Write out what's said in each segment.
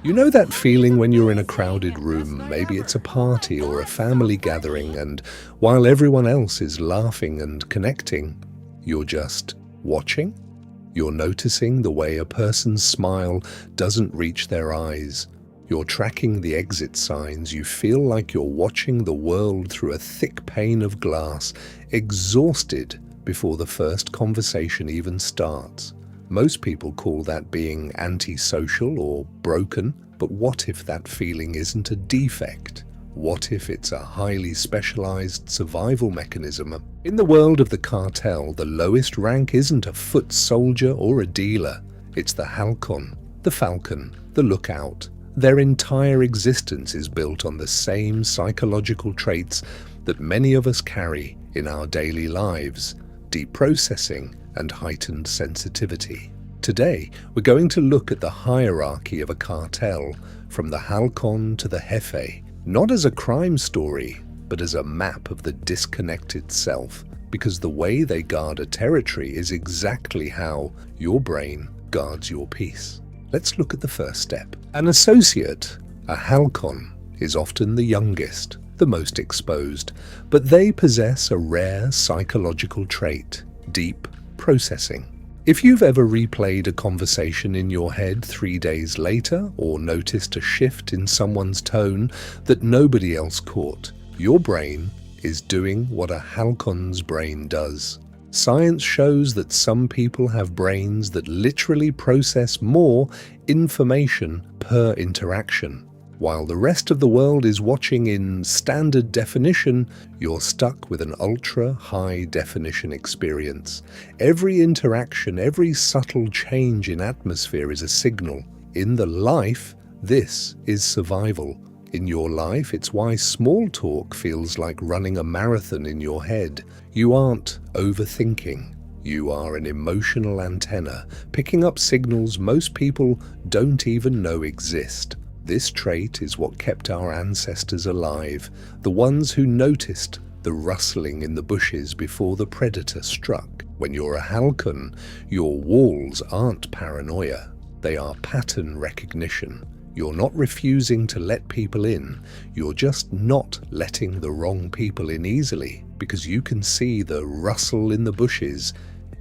You know that feeling when you're in a crowded room, maybe it's a party or a family gathering, and while everyone else is laughing and connecting, you're just watching? You're noticing the way a person's smile doesn't reach their eyes. You're tracking the exit signs. You feel like you're watching the world through a thick pane of glass, exhausted before the first conversation even starts. Most people call that being antisocial or broken, but what if that feeling isn't a defect? What if it's a highly specialized survival mechanism? In the world of the cartel, the lowest rank isn't a foot soldier or a dealer. It's the Halcon, the Falcon, the lookout. Their entire existence is built on the same psychological traits that many of us carry in our daily lives: deep processing and heightened sensitivity. Today, we're going to look at the hierarchy of a cartel, from the Halcon to the Jefe, not as a crime story, but as a map of the disconnected self, because the way they guard a territory is exactly how your brain guards your peace. Let's look at the first step. An associate, a Halcon, is often the youngest, the most exposed, but they possess a rare psychological trait: deep processing. If you've ever replayed a conversation in your head 3 days later, or noticed a shift in someone's tone that nobody else caught, your brain is doing what a Halcon's brain does. Science shows that some people have brains that literally process more information per interaction. While the rest of the world is watching in standard definition, you're stuck with an ultra-high definition experience. Every interaction, every subtle change in atmosphere is a signal. In the life, this is survival. In your life, it's why small talk feels like running a marathon in your head. You aren't overthinking. You are an emotional antenna, picking up signals most people don't even know exist. This trait is what kept our ancestors alive, the ones who noticed the rustling in the bushes before the predator struck. When you're a Halcon, your walls aren't paranoia. They are pattern recognition. You're not refusing to let people in. You're just not letting the wrong people in easily, because you can see the rustle in the bushes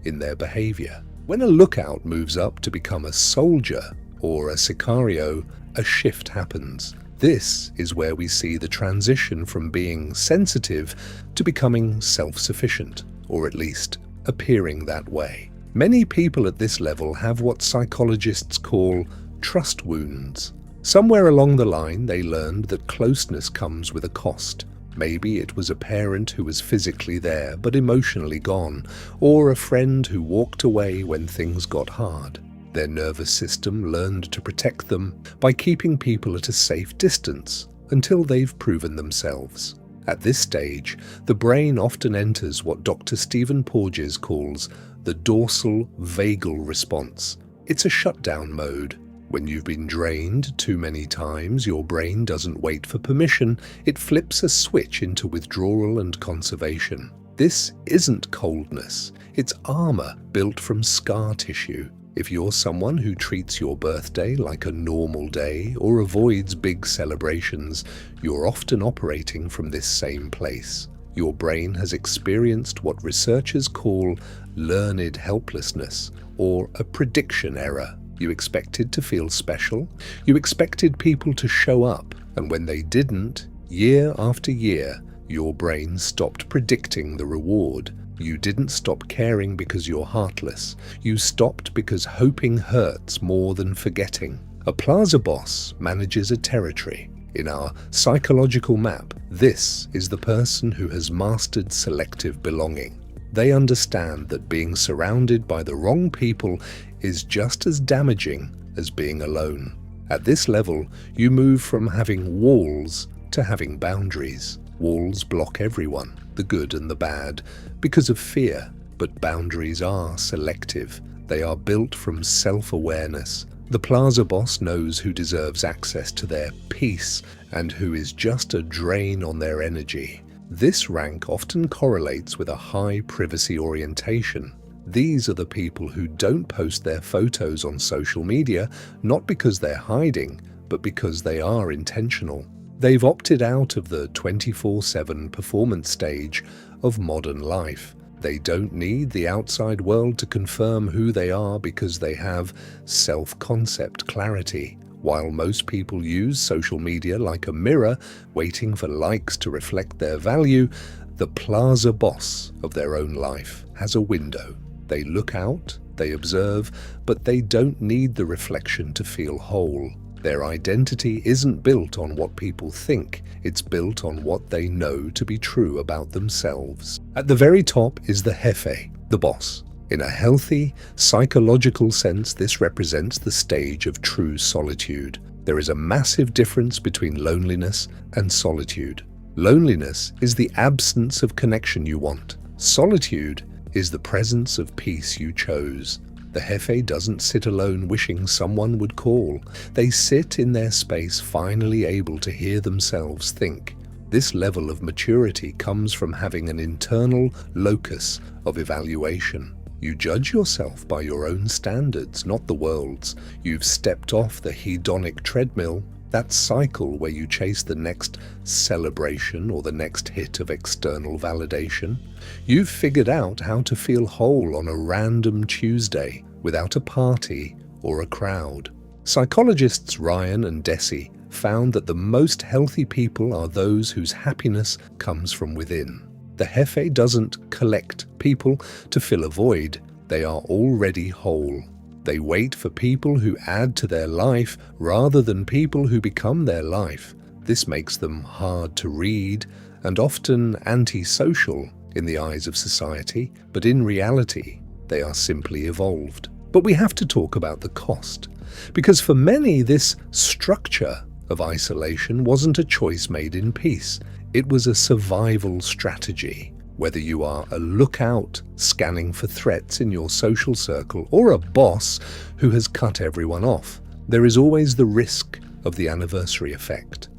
in their behavior. When a lookout moves up to become a soldier or a sicario, a shift happens. This is where we see the transition from being sensitive to becoming self-sufficient, or at least appearing that way. Many people at this level have what psychologists call trust wounds. Somewhere along the line, they learned that closeness comes with a cost. Maybe it was a parent who was physically there but emotionally gone, or a friend who walked away when things got hard. Their nervous system learned to protect them by keeping people at a safe distance until they've proven themselves. At this stage, the brain often enters what Dr. Stephen Porges calls the dorsal vagal response. It's a shutdown mode. When you've been drained too many times, your brain doesn't wait for permission. It flips a switch into withdrawal and conservation. This isn't coldness. It's armor built from scar tissue. If you're someone who treats your birthday like a normal day or avoids big celebrations, you're often operating from this same place. Your brain has experienced what researchers call learned helplessness, or a prediction error. You expected to feel special. You expected people to show up, and when they didn't, year after year, your brain stopped predicting the reward. You didn't stop caring because you're heartless. You stopped because hoping hurts more than forgetting. A plaza boss manages a territory. In our psychological map, this is the person who has mastered selective belonging. They understand that being surrounded by the wrong people is just as damaging as being alone. At this level, you move from having walls to having boundaries. Walls block everyone, the good and the bad, because of fear, but boundaries are selective. They are built from self-awareness. The plaza boss knows who deserves access to their peace and who is just a drain on their energy. This rank often correlates with a high privacy orientation. These are the people who don't post their photos on social media, not because they're hiding, but because they are intentional. They've opted out of the 24/7 performance stage of modern life. They don't need the outside world to confirm who they are because they have self-concept clarity. While most people use social media like a mirror, waiting for likes to reflect their value, the plaza boss of their own life has a window. They look out, they observe, but they don't need the reflection to feel whole. Their identity isn't built on what people think, it's built on what they know to be true about themselves. At the very top is the jefe, the boss. In a healthy, psychological sense, this represents the stage of true solitude. There is a massive difference between loneliness and solitude. Loneliness is the absence of connection you want. Solitude is the presence of peace you chose. The jefe doesn't sit alone wishing someone would call. They sit in their space finally able to hear themselves think. This level of maturity comes from having an internal locus of evaluation. You judge yourself by your own standards, not the world's. You've stepped off the hedonic treadmill, that cycle where you chase the next celebration or the next hit of external validation. You've figured out how to feel whole on a random Tuesday without a party or a crowd. Psychologists Ryan and Deci found that the most healthy people are those whose happiness comes from within. The jefe doesn't collect people to fill a void. They are already whole. They wait for people who add to their life rather than people who become their life. This makes them hard to read and often antisocial in the eyes of society, but in reality, they are simply evolved. But we have to talk about the cost, because for many, this structure of isolation wasn't a choice made in peace. It was a survival strategy. Whether you are a lookout scanning for threats in your social circle or a boss who has cut everyone off, there is always the risk of the anniversary effect.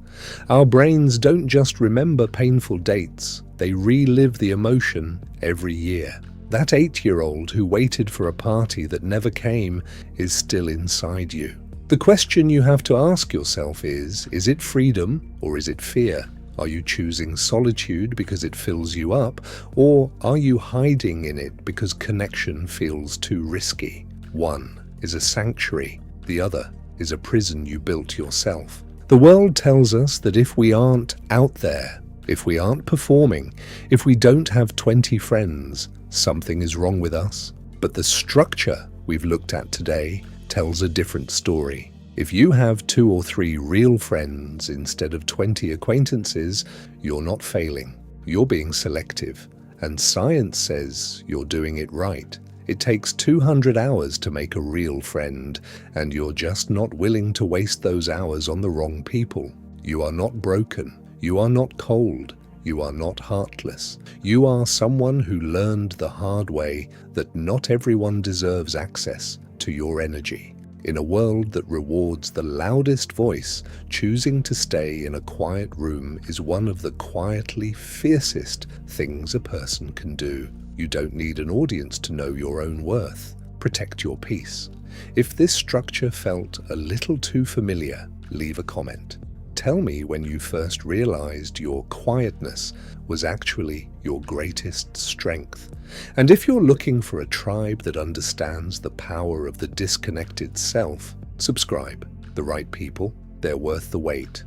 Our brains don't just remember painful dates, they relive the emotion every year. That 8-year-old who waited for a party that never came is still inside you. The question you have to ask yourself is it freedom or is it fear? Are you choosing solitude because it fills you up, or are you hiding in it because connection feels too risky? One is a sanctuary, the other is a prison you built yourself. The world tells us that if we aren't out there, if we aren't performing, if we don't have 20 friends, something is wrong with us. But the structure we've looked at today tells a different story. If you have 2 or 3 real friends instead of 20 acquaintances, you're not failing. You're being selective. And science says you're doing it right. It takes 200 hours to make a real friend, and you're just not willing to waste those hours on the wrong people. You are not broken. You are not cold. You are not heartless. You are someone who learned the hard way that not everyone deserves access to your energy. In a world that rewards the loudest voice, choosing to stay in a quiet room is one of the quietly fiercest things a person can do. You don't need an audience to know your own worth. Protect your peace. If this structure felt a little too familiar, leave a comment. Tell me when you first realized your quietness was actually your greatest strength. And if you're looking for a tribe that understands the power of the disconnected self, subscribe. The right people, they're worth the wait.